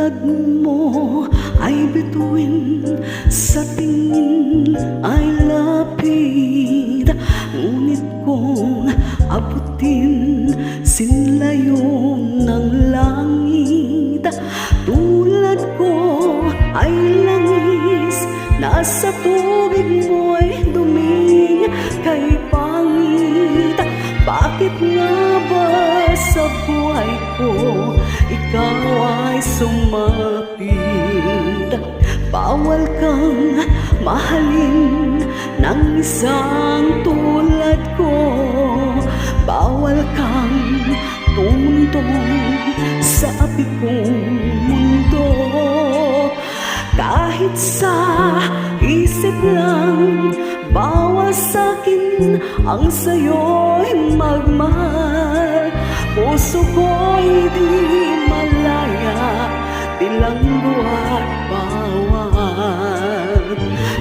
tulad mo ay bituin, sa tingin ay lapit, ngunit kung abutin sinlayo ng langit. Tulad ko ay langis, nasa tubig mo'y duming kay pangit. Bakit nga ba sa buhay ko ikaw ay sumapit? Bawal kang mahalin ng isang tulad ko, bawal kang tumuntong sa abigong mundo. Kahit sa isip lang, bawas sa'kin ang sayo'y magmahal. Puso ko'y di malaya, bilanggo at bawat.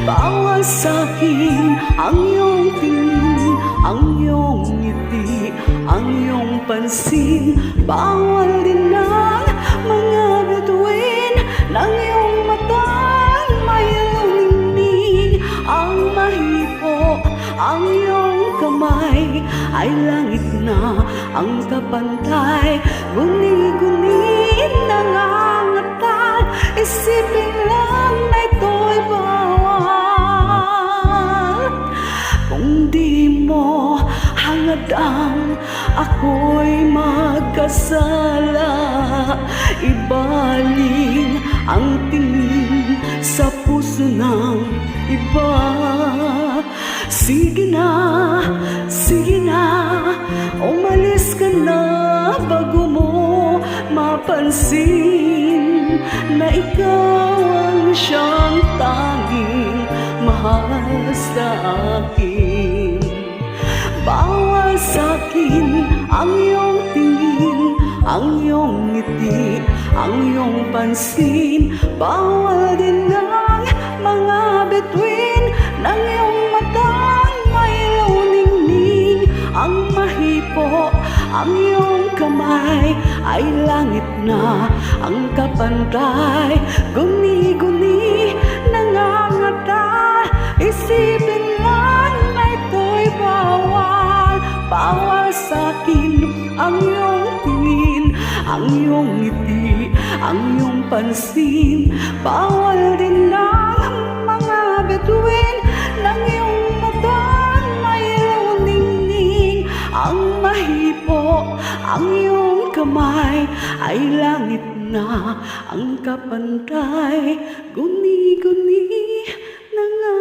Bawas sa'kin ang iyong tingin, ang iyong ngiti, ang iyong pansin. Bawal din ang mga bituin ng iyong matang may luningning. Ang mahipo, ang iyong kamay ay langit na ang kapantay. Guni-guni nangangatal, isipin lang na ito'y bawal. Kung di mo hangad ang ako'y magkasala, ibaling ang tingin sa puso ng iba. Sige na, umalis ka na bago mo mapansin na ikaw ang siyang tanging mahal sa akin. Bawal sa'kin ang iyong tingin, ang iyong ngiti, ang iyong pansin. Bawal din ang mga bituin ng iyong matang may luningning. Ang mahipo, ang iyong kamay ay langit na ang kapantay. Guni-guni nangangatal, isipin lang na ito'y bawal. Bawal sa'kin ang iyong tingin, ang iyong ngiti, ang iyong pansin. Bawal din ang mga bituin ng iyong matang may luningning. Ang mahipo, ang iyong kamay ay langit na ang kapantay. Guni-guni na nga